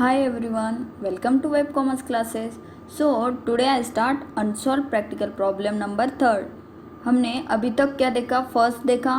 Hi everyone, welcome to Web Commerce classes. So today I start unsolved practical problem number 3rd. हमने अभी तक क्या देखा? First देखा,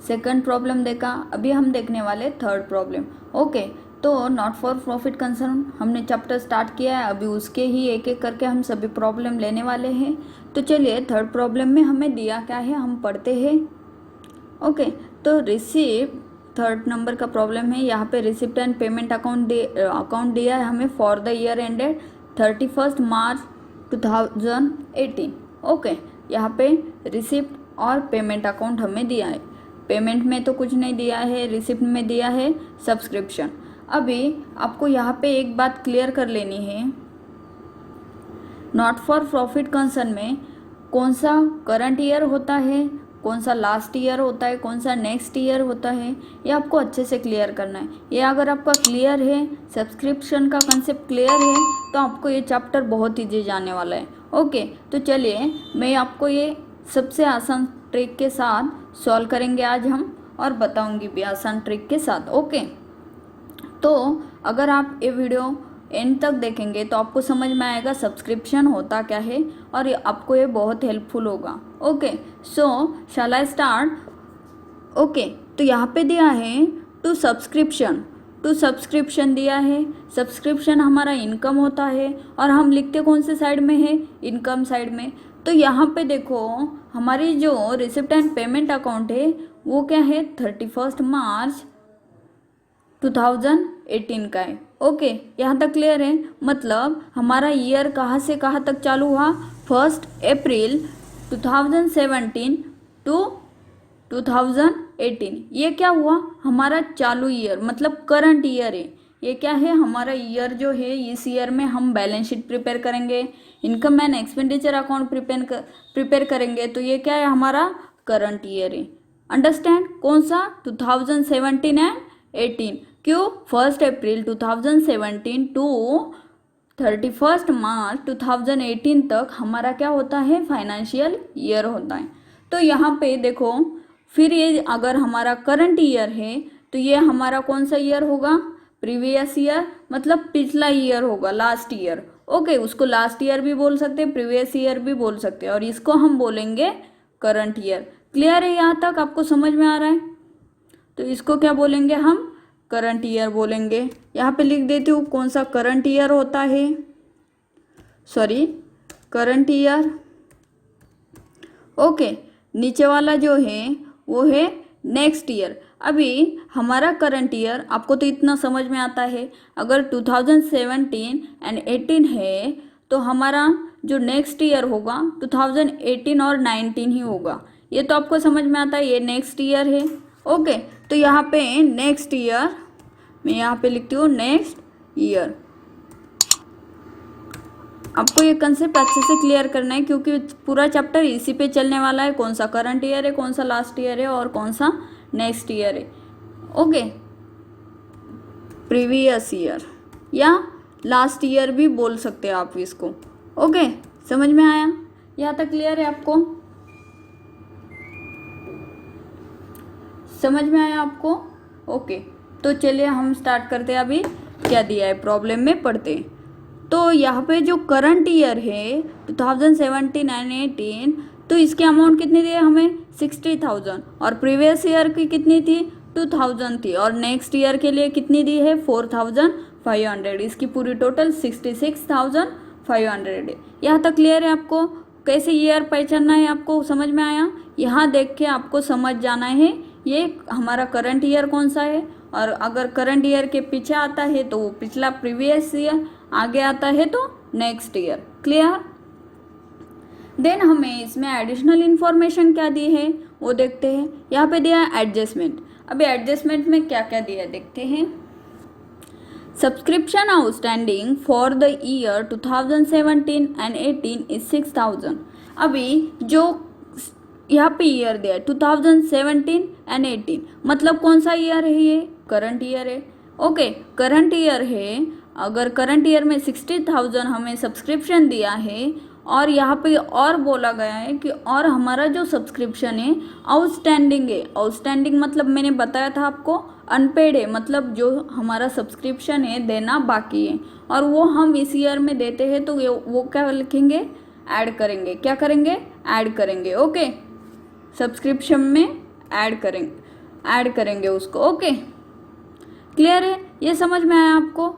सेकंड प्रॉब्लम देखा, अभी हम देखने वाले थर्ड प्रॉब्लम. ओके, तो नॉट फॉर प्रॉफिट कंसर्न हमने चैप्टर स्टार्ट किया है, अभी उसके ही एक एक करके हम सभी प्रॉब्लम लेने वाले हैं. तो चलिए थर्ड प्रॉब्लम में हमें दिया क्या है हम पढ़ते हैं. ओके, तो रिसीव थर्ड नंबर का प्रॉब्लम है. यहाँ पे रिसिप्ट एंड पेमेंट अकाउंट दिया है हमें for the year ended 31 March 2018. Okay, यहाँ पे रिसिप्ट और पेमेंट अकाउंट हमें दिया है. पेमेंट में तो कुछ नहीं दिया है, रिसिप्ट में दिया है सब्सक्रिप्शन. अभी आपको यहाँ पे एक बात क्लियर कर लेनी है. नॉट फॉर प्रॉफिट कंसर्न में कौन सा करंट ईयर होता है, कौन सा लास्ट ईयर होता है, कौन सा नेक्स्ट ईयर होता है, ये आपको अच्छे से क्लियर करना है. ये अगर आपका क्लियर है, सब्सक्रिप्शन का कंसेप्ट क्लियर है, तो आपको ये चैप्टर बहुत ईजी जाने वाला है. ओके, तो चलिए मैं आपको ये सबसे आसान ट्रिक के साथ सॉल्व करेंगे आज हम, और बताऊंगी भी आसान ट्रिक के साथ. ओके, तो अगर आप ये वीडियो एंड तक देखेंगे तो आपको समझ में आएगा सब्सक्रिप्शन होता क्या है, और ये आपको ये बहुत हेल्पफुल होगा. Okay, so shall I start. Okay, तो यहाँ पे दिया है टू सब्सक्रिप्शन दिया है. सब्सक्रिप्शन हमारा इनकम होता है, और हम लिखते कौन से साइड में है, इनकम साइड में. तो यहाँ पे देखो हमारी जो रिसिप्ट एंड पेमेंट अकाउंट है वो क्या है 31 मार्च 2018 का है. ओके, यहाँ तक क्लियर है. मतलब हमारा ईयर कहाँ से कहाँ तक चालू हुआ, 1 अप्रैल 2017 टू 2018. ये क्या हुआ हमारा चालू ईयर, मतलब करंट ईयर है. ये क्या है हमारा ईयर जो है, इस ईयर में हम बैलेंस शीट प्रिपेयर करेंगे, income and expenditure account prepare करेंगे. तो ये क्या है हमारा करंट ईयर है. अंडरस्टैंड, कौन सा 2017 एंड 18. क्यों 1 अप्रैल 2017 टू 31 मार्च 2018 तक हमारा क्या होता है फाइनेंशियल ईयर होता है. तो यहाँ पे देखो फिर ये अगर हमारा करंट ईयर है तो ये हमारा कौन सा ईयर होगा, प्रीवियस ईयर, मतलब पिछला ईयर होगा, लास्ट ईयर. ओके, उसको लास्ट ईयर भी बोल सकते हैं, प्रीवियस ईयर भी बोल सकते हैं, और इसको हम बोलेंगे करंट ईयर. क्लियर है, यहाँ तक आपको समझ में आ रहा है. तो इसको क्या बोलेंगे हम, करंट ईयर बोलेंगे. यहाँ पे लिख देती हूँ कौन सा करंट ईयर होता है, सॉरी करंट ईयर. ओके, नीचे वाला जो है वो है नेक्स्ट ईयर. अभी हमारा करंट ईयर आपको तो इतना समझ में आता है, अगर 2017 एंड 18 है तो हमारा जो नेक्स्ट ईयर होगा 2018 और 19 ही होगा. ये तो आपको समझ में आता है, ये नेक्स्ट ईयर है. ओके, तो यहाँ पे नेक्स्ट ईयर मैं यहाँ पे लिखती हूँ नेक्स्ट ईयर. आपको ये कंसेप्ट अच्छे से क्लियर करना है, क्योंकि पूरा चैप्टर इसी पे चलने वाला है, कौन सा करंट ईयर है, कौन सा लास्ट ईयर है, और कौन सा नेक्स्ट ईयर है. ओके, प्रीवियस ईयर या लास्ट ईयर भी बोल सकते हैं आप इसको. ओके, समझ में आया, यहाँ तक क्लियर है आपको, समझ में आया आपको. ओके, तो चलिए हम स्टार्ट करते हैं. अभी क्या दिया है प्रॉब्लम में पढ़ते हैं. तो यहाँ पे जो करंट ईयर है 2017 एंड 18, तो इसकी अमाउंट कितनी दी है हमें 60,000, और प्रीवियस ईयर की कितनी थी 2,000 थी, और नेक्स्ट ईयर के लिए कितनी दी है 4,500. इसकी पूरी टोटल 66,500 है. यहाँ तक क्लियर है आपको, कैसे ईयर पहचानना है आपको समझ में आया. यहाँ देख के आपको समझ जाना है ये हमारा करंट ईयर कौन सा है, और अगर करंट ईयर के पीछे आता है तो वो पिछला प्रीवियस ईयर, आगे आता है तो नेक्स्ट ईयर. क्लियर. देन हमें इसमें एडिशनल इन्फॉर्मेशन क्या दी है वो देखते हैं. यहाँ पे दिया है एडजस्टमेंट. अभी एडजस्टमेंट में क्या क्या दिया है देखते हैं. Subscription outstanding for the year 2017 and 18 is 6,000. अभी जो यहाँ पे ईयर दिया है 2017 एंड 18, मतलब कौन सा ईयर है, ये करंट ईयर है. ओके, करंट ईयर है. अगर करंट ईयर में 60,000 हमें सब्सक्रिप्शन दिया है, और यहाँ पे और बोला गया है कि और हमारा जो सब्सक्रिप्शन है आउटस्टैंडिंग है। आउटस्टैंडिंग मतलब मैंने बताया था आपको, अनपेड है, मतलब जो हमारा सब्सक्रिप्शन है देना बाकी है और वो हम इस ईयर में देते हैं, तो वो क्या लिखेंगे, ऐड करेंगे। क्या करेंगे, ऐड करेंगे। ओके, सब्सक्रिप्शन में ऐड करेंगे उसको। ओके, क्लियर है, ये समझ में आया आपको।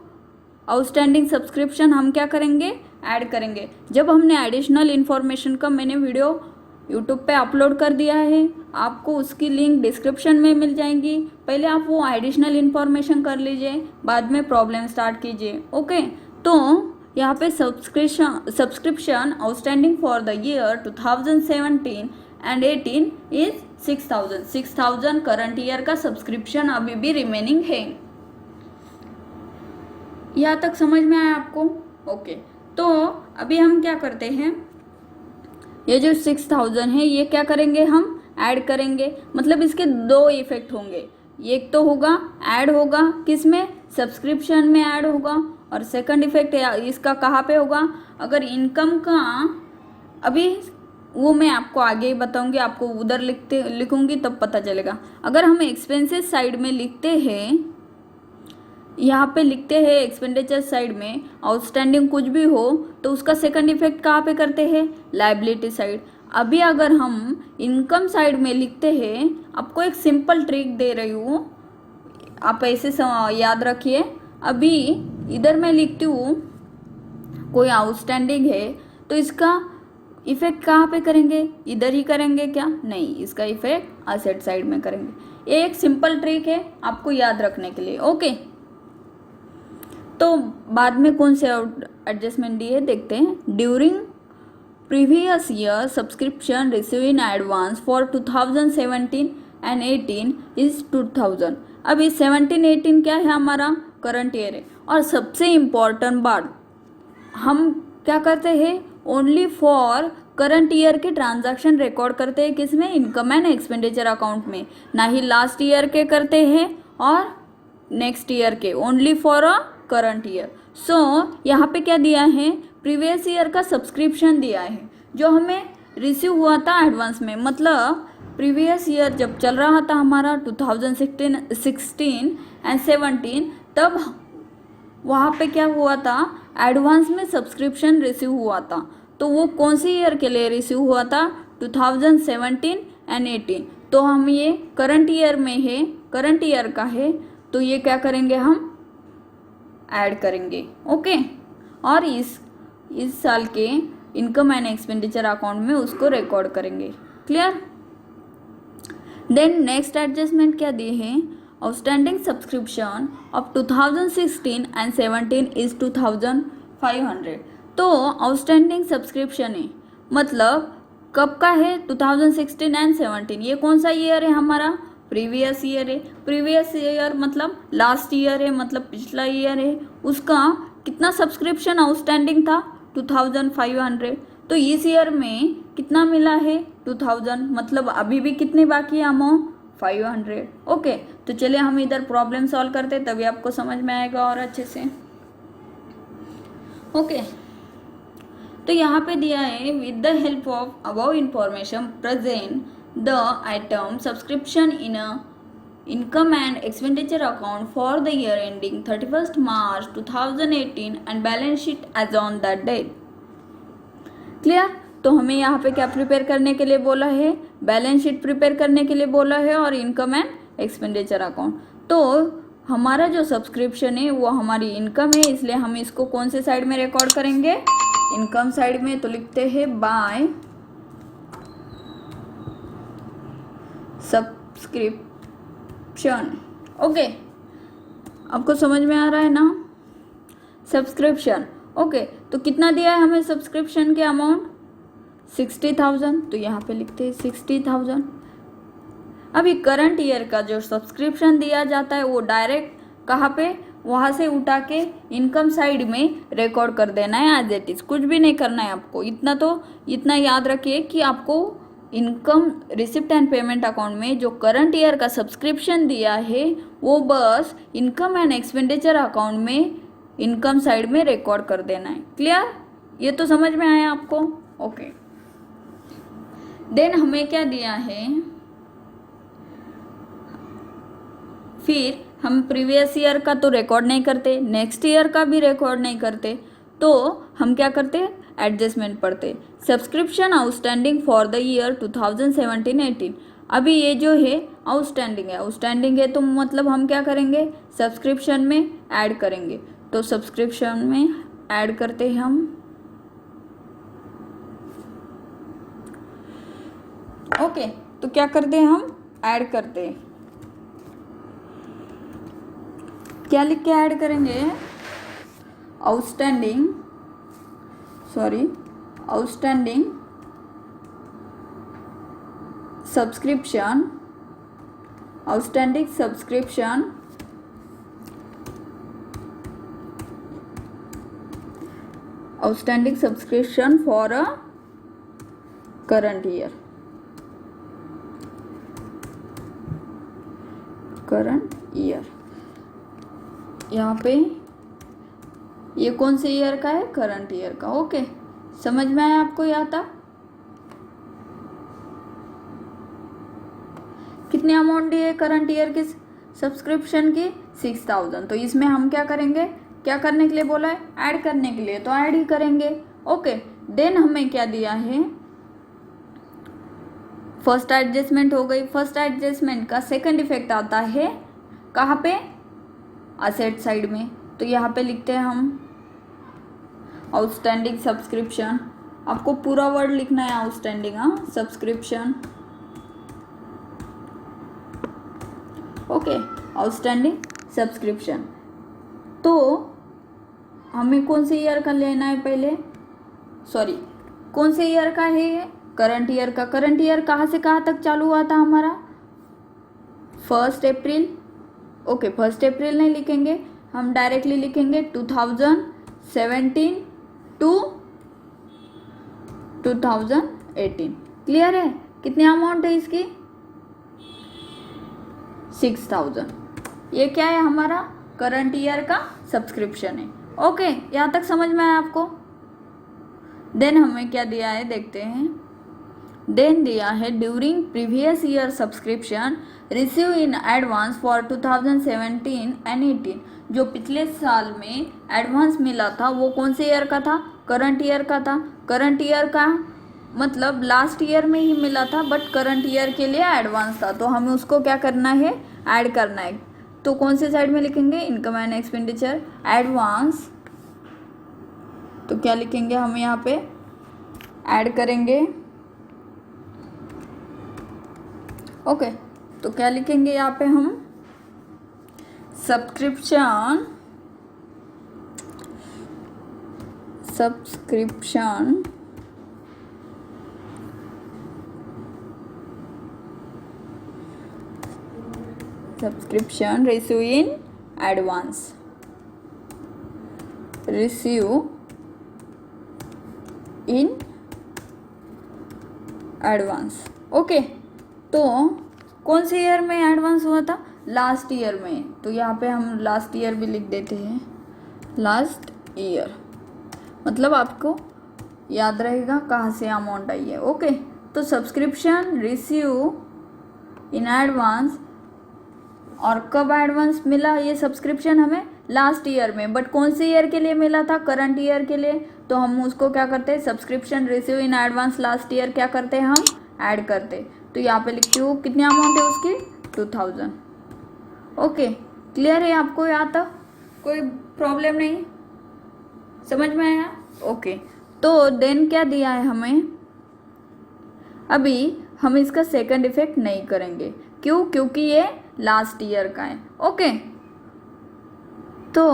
आउटस्टैंडिंग सब्सक्रिप्शन हम क्या करेंगे, ऐड करेंगे। जब हमने एडिशनल इन्फॉर्मेशन का मैंने वीडियो यूट्यूब पे अपलोड कर दिया है, आपको उसकी लिंक डिस्क्रिप्शन में मिल जाएंगी। पहले आप वो एडिशनल इन्फॉर्मेशन कर लीजिए, बाद में प्रॉब्लम स्टार्ट कीजिए। ओके, तो यहाँ पे subscription outstanding for the year 2017 and 18 is 6,000 current year का सब्सक्रिप्शन अभी भी रिमेनिंग है। यहाँ तक समझ में आया आपको? ओके, तो अभी हम क्या करते हैं, ये जो 6,000 है ये क्या करेंगे, हम ऐड करेंगे। मतलब इसके दो इफेक्ट होंगे, एक तो होगा ऐड होगा किसमें, सब्सक्रिप्शन में ऐड होगा, और सेकंड इफेक्ट इसका कहाँ पे होगा, अगर इनकम का, अभी वो मैं आपको आगे ही बताऊंगी, आपको उधर लिखूंगी तब पता चलेगा। अगर हम एक्सपेंसेस साइड में लिखते हैं, यहाँ पे लिखते हैं एक्सपेंडिचर साइड में आउटस्टैंडिंग कुछ भी हो, तो उसका सेकंड इफेक्ट कहाँ पे करते हैं, लायबिलिटी साइड। अभी अगर हम इनकम साइड में लिखते हैं, आपको एक सिंपल ट्रिक दे रही हूँ, आप ऐसे याद रखिए। अभी इधर मैं लिखती हूँ कोई आउटस्टैंडिंग है, तो इसका इफेक्ट कहाँ पे करेंगे, इधर ही करेंगे क्या, नहीं, इसका इफेक्ट असेट साइड में करेंगे। ये एक सिंपल ट्रिक है आपको याद रखने के लिए। ओके, तो बाद में कौन से एडजस्टमेंट दिए देखते हैं। During previous year subscription receive in advance for 2017 and 18 is 2,000। अभी 17-18 क्या है, हमारा करंट ईयर है। और सबसे इम्पॉर्टेंट बात, हम क्या करते हैं, ओनली फॉर करंट ईयर के ट्रांजैक्शन रिकॉर्ड करते हैं किसमें, इनकम एंड एक्सपेंडिचर अकाउंट में, ना ही लास्ट ईयर के करते हैं और नेक्स्ट ईयर के, only for a current year. So यहाँ पे क्या दिया है, प्रीवियस ईयर का सब्सक्रिप्शन दिया है जो हमें रिसीव हुआ था एडवांस में। मतलब प्रीवियस ईयर जब चल रहा था हमारा 2016 एंड 17, तब वहाँ पे क्या हुआ था, एडवांस में सब्सक्रिप्शन रिसीव हुआ था। तो वो कौन सी ईयर के लिए रिसीव हुआ था, 2017 एंड 18। तो हम ये करंट ईयर में है, करंट ईयर का है, तो ये क्या करेंगे, हम ऐड करेंगे। ओके, और इस साल के इनकम एंड एक्सपेंडिचर अकाउंट में उसको रिकॉर्ड करेंगे। क्लियर? देन नेक्स्ट एडजस्टमेंट क्या दिए हैं, outstanding subscription of 2016 and 17 is 2,500। तो आउटस्टैंडिंग सब्सक्रिप्शन है, मतलब कब का है, 2016 एंड 17। ये कौन सा ईयर है हमारा, प्रीवियस ईयर है। प्रीवियस ईयर मतलब लास्ट ईयर है, मतलब पिछला ईयर है। उसका कितना सब्सक्रिप्शन आउटस्टैंडिंग था, 2,500। तो इस ईयर में कितना मिला है, 2,000, मतलब अभी भी कितने बाकी है अमाउंट, 500। ओके, तो चलिए हम इधर प्रॉब्लम सॉल्व करते हैं, तभी आपको समझ में आएगा और अच्छे से। ओके, तो यहाँ पे दिया है, with the help of above information present the item subscription in income and expenditure account for the year ending 31st March 2018 and balance sheet as on that date. Clear? तो हमें यहाँ पे क्या प्रिपेयर करने के लिए बोला है, बैलेंस शीट प्रिपेयर करने के लिए बोला है और इनकम एंड एक्सपेंडिचर अकाउंट। तो हमारा जो सब्सक्रिप्शन है वो हमारी इनकम है, इसलिए हम इसको कौन से साइड में रिकॉर्ड करेंगे, इनकम साइड में। तो लिखते हैं बाय सब्सक्रिप्शन। ओके, आपको समझ में आ रहा है ना, सब्सक्रिप्शन। ओके, तो कितना दिया है हमें सब्सक्रिप्शन के अमाउंट, 60,000। तो यहाँ पे लिखते हैं 60,000। अभी करंट ईयर का जो सब्सक्रिप्शन दिया जाता है वो डायरेक्ट कहाँ पे, वहाँ से उठा के इनकम साइड में रिकॉर्ड कर देना है एज इट इज, कुछ भी नहीं करना है आपको। इतना याद रखिए कि आपको income receipt and payment account में जो करंट ईयर का सब्सक्रिप्शन दिया है वो बस इनकम एंड एक्सपेंडिचर अकाउंट में इनकम साइड में रिकॉर्ड कर देना है। क्लियर? ये तो समझ में आया आपको? ओके। देन हमें क्या दिया है, फिर हम प्रीवियस ईयर का तो रिकॉर्ड नहीं करते, नेक्स्ट ईयर का भी रिकॉर्ड नहीं करते, तो हम क्या करते, एडजस्टमेंट पढ़ते। Subscription outstanding for the year 2017-18। अभी ये जो है आउटस्टैंडिंग है तो मतलब हम क्या करेंगे, सब्सक्रिप्शन में ऐड करेंगे। तो सब्सक्रिप्शन में ऐड करते हैं हम। ओके, तो क्या करते हैं हम, ऐड करते हैं। क्या लिख के ऐड करेंगे, outstanding subscription for a current year. यहाँ पे ये कौन से ईयर का है, करंट ईयर का। ओके, समझ में आया आपको? यहाँ तक कितनी अमाउंट दी है करंट ईयर की सब्सक्रिप्शन की, 6000। तो इसमें हम क्या करेंगे, क्या करने के लिए बोला है, ऐड करने के लिए, तो ऐड ही करेंगे। ओके, देन हमें क्या दिया है, फर्स्ट एडजस्टमेंट हो गई। फर्स्ट एडजस्टमेंट का सेकंड इफेक्ट आता है कहाँ पे, असेट साइड में। तो यहाँ पे लिखते हैं हम आउटस्टैंडिंग सब्सक्रिप्शन। आपको पूरा वर्ड लिखना है outstanding, subscription. Okay, outstanding subscription. तो हमें कौन से ईयर का लेना है पहले, सॉरी कौन से ईयर का है ये, करंट ईयर का। करंट ईयर कहाँ से कहाँ तक चालू हुआ था हमारा, 1 अप्रैल। ओके, 1 अप्रैल नहीं लिखेंगे, हम डायरेक्टली लिखेंगे 2017 टू 2018। क्लियर है? कितनी अमाउंट है इसकी, 6000। ये क्या है, हमारा करंट ईयर का सब्सक्रिप्शन है। ओके, यहाँ तक समझ में आया आपको? देन हमें क्या दिया है देखते हैं। देन दिया है during previous year subscription receive in advance for 2017 and 18। जो पिछले साल में एडवांस मिला था वो कौन से ईयर का था, करंट ईयर का था। करंट ईयर का मतलब लास्ट ईयर में ही मिला था, बट करंट ईयर के लिए एडवांस था, तो हमें उसको क्या करना है, ऐड करना है। तो कौन से साइड में लिखेंगे, इनकम एंड एक्सपेंडिचर, एडवांस। तो क्या लिखेंगे हम यहाँ पे, ऐड करेंगे। ओके, तो क्या लिखेंगे यहाँ पे हम, subscription receive in advance. Okay, तो कौन से ईयर में एडवांस हुआ था, लास्ट ईयर में। तो यहाँ पे हम लास्ट ईयर भी लिख देते हैं, लास्ट ईयर। मतलब आपको याद रहेगा कहाँ से अमाउंट आई है। ओके, तो सब्सक्रिप्शन रिसीव इन एडवांस, और कब एडवांस मिला ये सब्सक्रिप्शन हमें, लास्ट ईयर में, बट कौन से ईयर के लिए मिला था, करंट ईयर के लिए। तो हम उसको क्या करते हैं, subscription receive in advance last year क्या करते हैं, हम ऐड करते। तो यहाँ पे लिखती हूँ कितनी अमाउंट है उसकी, 2000। ओके, क्लियर है आपको? यहाँ तक कोई प्रॉब्लम नहीं, समझ में आया? ओके, तो देन क्या दिया है हमें, अभी हम इसका सेकंड इफेक्ट नहीं करेंगे। क्यों? क्योंकि ये लास्ट ईयर का है। ओके, तो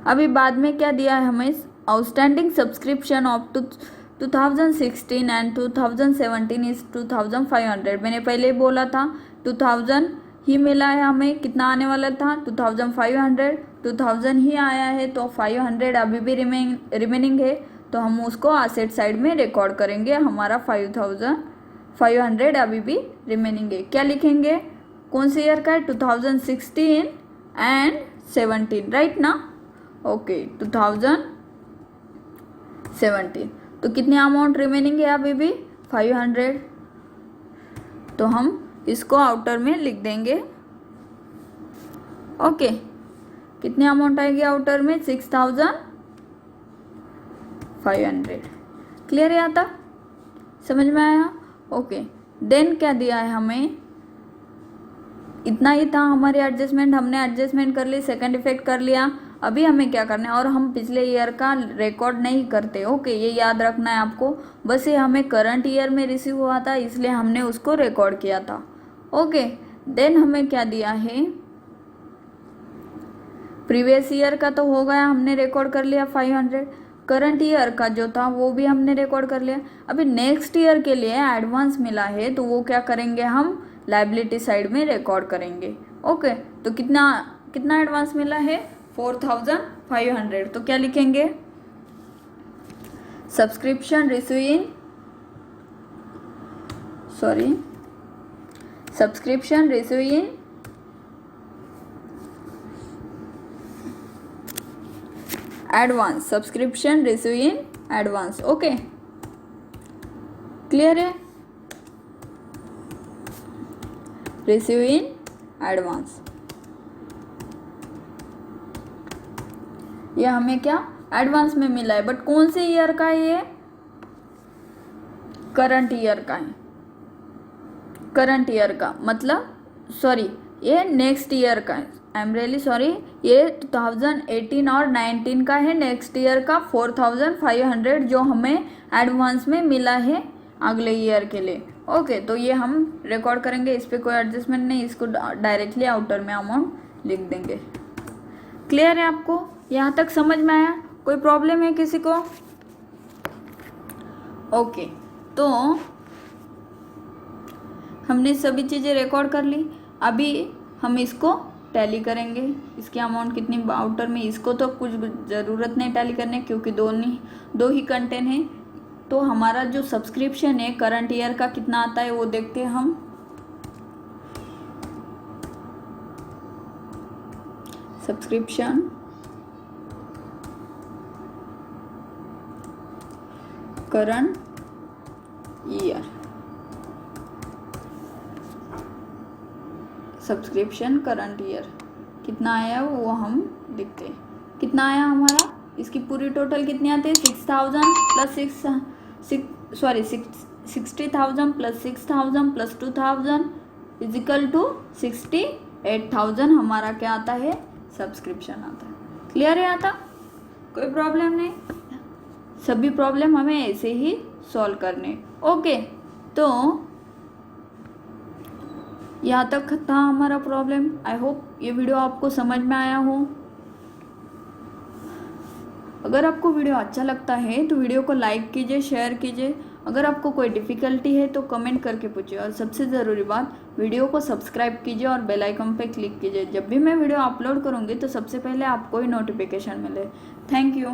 अभी बाद में क्या दिया है हमें, outstanding subscription of 2016 and 2017 is 2500। मैंने पहले बोला था 2000 ही मिला है हमें, कितना आने वाला था 2500, 2000 ही आया है, तो 500 अभी भी रिमेनिंग है, तो हम उसको एसेट साइड में रिकॉर्ड करेंगे। हमारा 5500 अभी भी रिमेनिंग है। क्या लिखेंगे, कौन से ईयर का है, 2016 एंड 17, राइट ना। ओके, 2016 17। तो कितने अमाउंट रिमेनिंग है अभी भी 500। तो हम इसको आउटर में लिख देंगे। ओके, कितने अमाउंट आएगी आउटर में 6500। क्लियर है आता, समझ में आया? ओके, देन क्या दिया है हमें, इतना ही था हमारे एडजस्टमेंट, हमने एडजस्टमेंट कर ली, सेकंड इफेक्ट कर लिया। अभी हमें क्या करना है, और हम पिछले ईयर का रिकॉर्ड नहीं करते। ओके, ये याद रखना है आपको। बस ये हमें करंट ईयर में रिसीव हुआ था, इसलिए हमने उसको रिकॉर्ड किया था। ओके, देन हमें क्या दिया है, प्रीवियस ईयर का तो हो गया, हमने रिकॉर्ड कर लिया 500। करंट ईयर का जो था वो भी हमने रिकॉर्ड कर लिया। अभी नेक्स्ट ईयर के लिए एडवांस मिला है, तो वो क्या करेंगे, हम लायबिलिटी साइड में रिकॉर्ड करेंगे। ओके, तो कितना कितना एडवांस मिला है 4500। तो क्या लिखेंगे, subscription receive in subscription receive in advance, subscription receive in advance. Okay, clear है, रिसीव इन एडवांस। ये हमें क्या एडवांस में मिला है, बट कौन से ईयर का है ये, करंट ईयर का है। करंट ईयर का मतलब सॉरी, ये नेक्स्ट ईयर का है, आई एम रियली सॉरी, ये 2018 और 19 का है। नेक्स्ट ईयर का 4500 जो हमें एडवांस में मिला है अगले ईयर के लिए। ओके, तो ये हम रिकॉर्ड करेंगे, इस पर कोई एडजस्टमेंट नहीं, इसको डायरेक्टली आउटर में अमाउंट लिख देंगे। क्लियर है आपको, यहाँ तक समझ में आया? कोई प्रॉब्लम है किसी को? ओके, तो हमने सभी चीज़ें रिकॉर्ड कर ली। अभी हम इसको टैली करेंगे, इसकी अमाउंट कितनी आउटर में, इसको तो कुछ ज़रूरत नहीं टैली करने, क्योंकि दो ही कंटेंट है। तो हमारा जो सब्सक्रिप्शन है करंट ईयर का कितना आता है वो देखते हैं हम। Subscription current year, subscription current year कितना आया वो हम लिखते हैं। कितना आया हमारा, इसकी पूरी टोटल कितनी आती है 60,000 plus 60,000 plus 6,000 plus 2,000 is equal to 68,000 हमारा क्या आता है, सब्सक्रिप्शन आता है। क्लियर है आता, कोई प्रॉब्लम नहीं, सभी प्रॉब्लम हमें ऐसे ही सॉल्व करने। ओके, तो यहाँ तक था हमारा प्रॉब्लम। आई होप ये वीडियो आपको समझ में आया हो। अगर आपको वीडियो अच्छा लगता है तो वीडियो को लाइक कीजिए, शेयर कीजिए। अगर आपको कोई डिफ़िकल्टी है तो कमेंट करके पूछिए, और सबसे ज़रूरी बात, वीडियो को सब्सक्राइब कीजिए और बेल आइकन पे क्लिक कीजिए। जब भी मैं वीडियो अपलोड करूँगी तो सबसे पहले आपको ही नोटिफिकेशन मिले। Thank you.